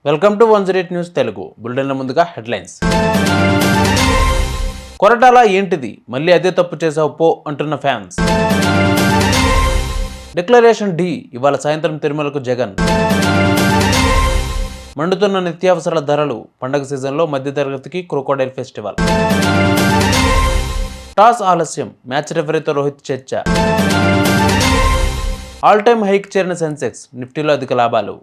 Welcome to 108 news Telugu బులెటిన్ల ముందుగా headlines. Koratala ఏంటిది మళ్ళీ అదే తప్పు చేసావు పో అంటున్న ఫ్యాన్స్. డిక్లరేషన్ డి ఇవాళ సాయంత్రం తిరుమలకు జగన్. మండుతున్న నిత్యావసరాల ధరలు, పండగ సీజన్లో మధ్యతరగతికి క్రొకోడైల్ ఫెస్టివల్. టాస్ ఆలస్యం, మ్యాచ్ రెఫరీతో రోహిత్ చర్చ. ఆల్ టైమ్ హైక్ చేరిన సెన్సెక్స్, నిఫ్టీలో అధిక లాభాలు.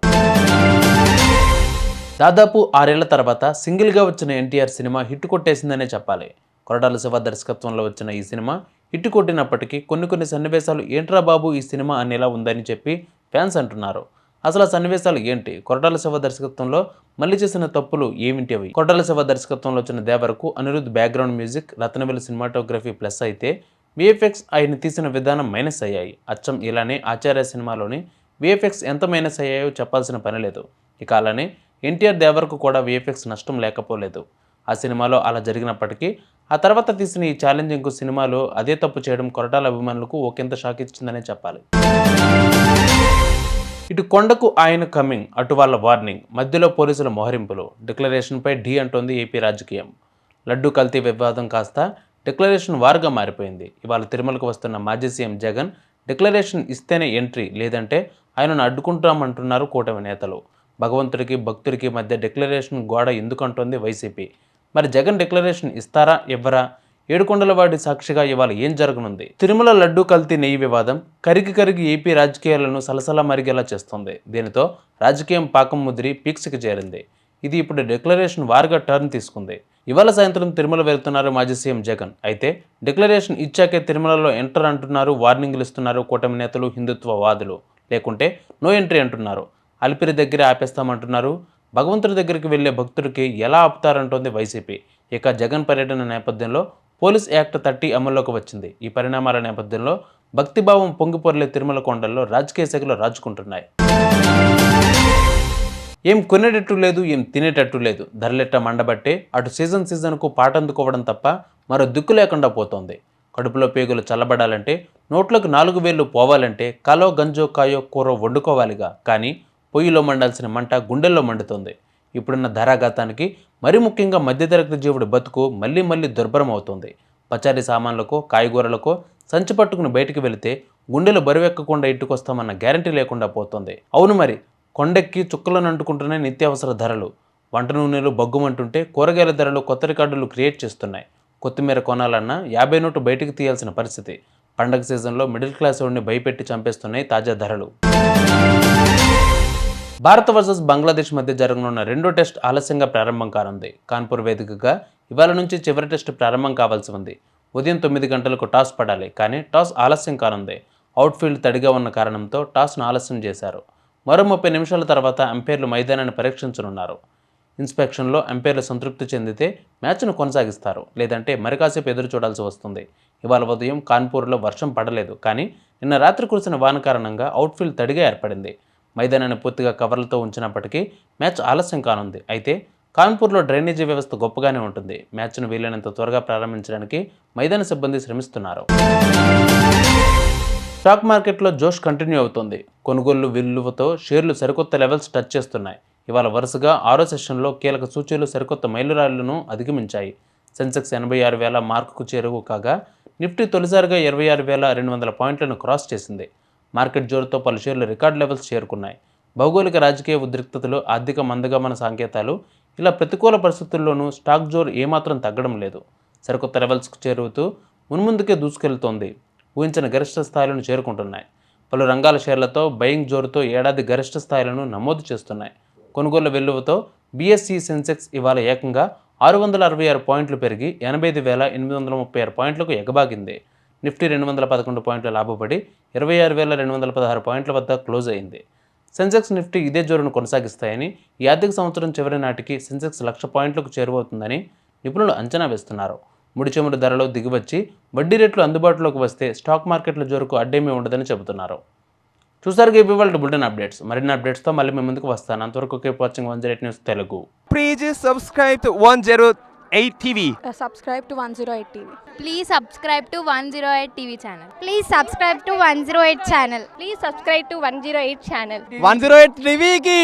దాదాపు 6 ఏళ్ల తర్వాత సింగిల్గా వచ్చిన ఎన్టీఆర్ సినిమా హిట్ కొట్టేసిందనే చెప్పాలి. కొరటాల శివ దర్శకత్వంలో వచ్చిన ఈ సినిమా హిట్ కొట్టినప్పటికీ కొన్ని సన్నివేశాలు ఏంట్రా బాబు ఈ సినిమా అనేలా ఉందని చెప్పి ఫ్యాన్స్ అంటున్నారు. అసలు ఆ సన్నివేశాలు ఏంటి? కొరటాల శివ దర్శకత్వంలో మళ్ళీ చేసిన తప్పులు ఏమిటి అవి? కొరటాల శివ దర్శకత్వంలో వచ్చిన దేవరకు Anirudh background music, Rathnavelu cinematography plus అయితే విఎఫ్ఎక్స్ ఆయన తీసిన విధానం మైనస్ అయ్యాయి. అచ్చం ఇలానే ఆచార్య సినిమాలోని విఎఫ్ఎక్స్ ఎంత మైనస్ అయ్యాయో చెప్పాల్సిన పని లేదు. ఇక అలానే ఎన్టీఆర్ దేవరకు కూడా విఎఫ్ఎక్స్ నష్టం లేకపోలేదు. ఆ సినిమాలో అలా జరిగినప్పటికీ ఆ తర్వాత తీసిన ఈ ఛాలెంజింగ్ సినిమాలో అదే తప్పు చేయడం కొరటాల అభిమానులకు ఒకంత షాక్ ఇచ్చిందనే చెప్పాలి. ఇటు కొండకు ఆయన కమింగ్, అటు వాళ్ళ వార్నింగ్, మధ్యలో పోలీసుల మోహరింపులు. డిక్లరేషన్పై ఢీ అంటోంది ఏపీ రాజకీయం. లడ్డూ కల్తీ వివాదం కాస్త డిక్లరేషన్ వార్గా మారిపోయింది. ఇవాళ తిరుమలకు వస్తున్న మాజీ సీఎం జగన్ డిక్లరేషన్ ఇస్తేనే ఎంట్రీ, లేదంటే ఆయనను అడ్డుకుంటామంటున్నారు కూటమి నేతలు. భగవంతుడికి భక్తుడికి మధ్య డిక్లరేషన్ గోడ ఎందుకంటోంది వైసీపీ. మరి జగన్ డిక్లరేషన్ ఇస్తారా ఇవ్వరా? ఏడుకొండలవాడి సాక్షిగా ఇవాళ ఏం జరగనుంది? తిరుమల లడ్డూ కల్తీ నెయ్యి వివాదం కరిగి ఏపీ రాజకీయాలను సలసలా మరిగేలా చేస్తోంది. దీనితో రాజకీయం పాకం ముదిరి పీక్స్కి చేరింది. ఇది ఇప్పుడు డిక్లరేషన్ వార్గా టర్న్ తీసుకుంది. ఇవాళ సాయంత్రం తిరుమల వెళ్తున్నారు మాజీ సీఎం జగన్. అయితే డిక్లరేషన్ ఇచ్చాకే తిరుమలలో ఎంటర్ అంటున్నారు, వార్నింగ్లు ఇస్తున్నారు కూటమి నేతలు, హిందుత్వవాదులు. లేకుంటే నో ఎంట్రీ అంటున్నారు. అలిపిరి దగ్గర ఆపేస్తామంటున్నారు. భగవంతుడి దగ్గరికి వెళ్లే భక్తుడికి ఎలా ఆపుతారంటోంది వైసీపీ. ఇక జగన్ పర్యటన నేపథ్యంలో పోలీస్ యాక్ట్ 30 అమల్లోకి వచ్చింది. ఈ పరిణామాల నేపథ్యంలో భక్తిభావం పొంగిపొర్లే తిరుమల కొండల్లో రాజకీయ శాఖలు రాజుకుంటున్నాయి. ఏం కొనేటట్టు లేదు, ఏం తినేటట్టు లేదు. ధరలెట్ట మండబట్టే అటు సీజన్కు పాటందుకోవడం తప్ప మరో దిక్కు లేకుండా పోతోంది. కడుపులో పేగులు చల్లబడాలంటే, నోట్లకు 4 వేళ్లు పోవాలంటే కాలో గంజో కాయో కూర వండుకోవాలిగా. కానీ పొయ్యిలో మండాల్సిన మంట గుండెల్లో మండుతోంది. ఇప్పుడున్న ధారాఘాతానికి, మరీ ముఖ్యంగా మధ్యతరగతి జీవుడి బతుకు మళ్ళీ దుర్భరం అవుతుంది. పచారీ సామాన్లకో కాయగూరలకో సంచి పట్టుకుని బయటికి వెళితే గుండెలు బరువెక్కకుండా ఇంటికొస్తామన్న గ్యారంటీ లేకుండా పోతుంది. అవును మరి, కొండెక్కి చుక్కలను అంటుకుంటున్నాయి నిత్యావసర ధరలు. వంట నూనెలు బగ్గుమంటుంటే కూరగాయల ధరలు కొత్త రికార్డులు క్రియేట్ చేస్తున్నాయి. కొత్తిమీర కొనాలన్నా 50 నోటు బయటికి తీయాల్సిన పరిస్థితి. పండగ సీజన్లో మిడిల్ క్లాస్ వాడిని భయపెట్టి చంపేస్తున్నాయి తాజా ధరలు. భారత్ వర్సెస్ బంగ్లాదేశ్ మధ్య జరగనున్న రెండో టెస్ట్ ఆలస్యంగా ప్రారంభం కానుంది. కాన్పూర్ వేదికగా ఇవాళ నుంచి చివరి టెస్ట్ ప్రారంభం కావాల్సి ఉంది. ఉదయం 9 గంటలకు టాస్ పడాలి, కానీ టాస్ ఆలస్యం కానుంది. అవుట్ఫీల్డ్ తడిగా ఉన్న కారణంతో టాస్ను ఆలస్యం చేశారు. మరో 30 నిమిషాల తర్వాత అంపైర్లు మైదానాన్ని పరీక్షించనున్నారు. ఇన్స్పెక్షన్లో అంపైర్లు సంతృప్తి చెందితే మ్యాచ్ను కొనసాగిస్తారు, లేదంటే మరికాసేపు ఎదురు చూడాల్సి వస్తుంది. ఇవాళ ఉదయం కాన్పూర్లో వర్షం పడలేదు, కానీ నిన్న రాత్రి కురిసిన వాన కారణంగా అవుట్ఫీల్డ్ తడిగా ఏర్పడింది. మైదానాన్ని పూర్తిగా కవర్లతో ఉంచినప్పటికీ మ్యాచ్ ఆలస్యం కానుంది. అయితే కాన్పూర్లో డ్రైనేజీ వ్యవస్థ గొప్పగానే ఉంటుంది. మ్యాచ్ను వీలైనంత త్వరగా ప్రారంభించడానికి మైదాన సిబ్బంది శ్రమిస్తున్నారు. స్టాక్ మార్కెట్లో జోష్ కంటిన్యూ అవుతుంది. కొనుగోళ్లు విలువతో షేర్లు సరికొత్త లెవెల్స్ టచ్ చేస్తున్నాయి. ఇవాళ వరుసగా 6వ సెషన్లో కీలక సూచీలు సరికొత్త మైలురాళ్లను అధిగమించాయి. సెన్సెక్స్ 86,000 మార్కుకు చేరువు కాగా, నిఫ్టీ తొలిసారిగా 26,200 పాయింట్లను క్రాస్ చేసింది. మార్కెట్ జోరుతో పలు షేర్లు రికార్డ్ లెవెల్స్ చేరుకున్నాయి. భౌగోళిక రాజకీయ ఉద్రిక్తతలు, ఆర్థిక మందగమన సంకేతాలు, ఇలా ప్రతికూల పరిస్థితుల్లోనూ స్టాక్ జోరు ఏమాత్రం తగ్గడం లేదు. సరికొత్త లెవెల్స్కు చేరుతూ మున్ముందుకే దూసుకెళ్తోంది. ఊహించిన గరిష్ట స్థాయిలను చేరుకుంటున్నాయి. పలు రంగాల షేర్లతో బయింగ్ జోరుతో ఏడాది గరిష్ట స్థాయిలను నమోదు చేస్తున్నాయి. కొనుగోళ్ల వెల్లువతో బీఎస్ఈ సెన్సెక్స్ ఇవాళ ఏకంగా 666 పాయింట్లు పెరిగి 85,836 పాయింట్లకు ఎగబాగింది. నిఫ్టీ 211 పాయింట్లు లాభపడి 26,216 పాయింట్ల వద్ద క్లోజ్ అయింది. సెన్సెక్స్ నిఫ్టీ ఇదే జోరును కొనసాగిస్తాయని, ఈ ఆర్థిక సంవత్సరం చివరి నాటికి సెన్సెక్స్ 1,00,000 పాయింట్లకు చేరువవుతుందని నిపుణులు అంచనా వేస్తున్నారు. ముడి చమురు ధరలు దిగివచ్చి వడ్డీ రేట్లు అందుబాటులోకి వస్తే స్టాక్ మార్కెట్ల జోరుకు అడ్డేమీ ఉండదని చెబుతున్నారు. చూసారుగా ఇవి వాళ్ళ బులెటిన్ అప్డేట్స్. మరిన్ని అప్డేట్స్తో మళ్ళీ మీ ముందుకు వస్తాను. అంతవరకు keep watching 108 news Telugu. Please subscribe to 108 TV. Subscribe to 108 TV. Please subscribe to 108 TV channel. Please subscribe to 108 channel. Please subscribe to 108 channel. 108 TV ki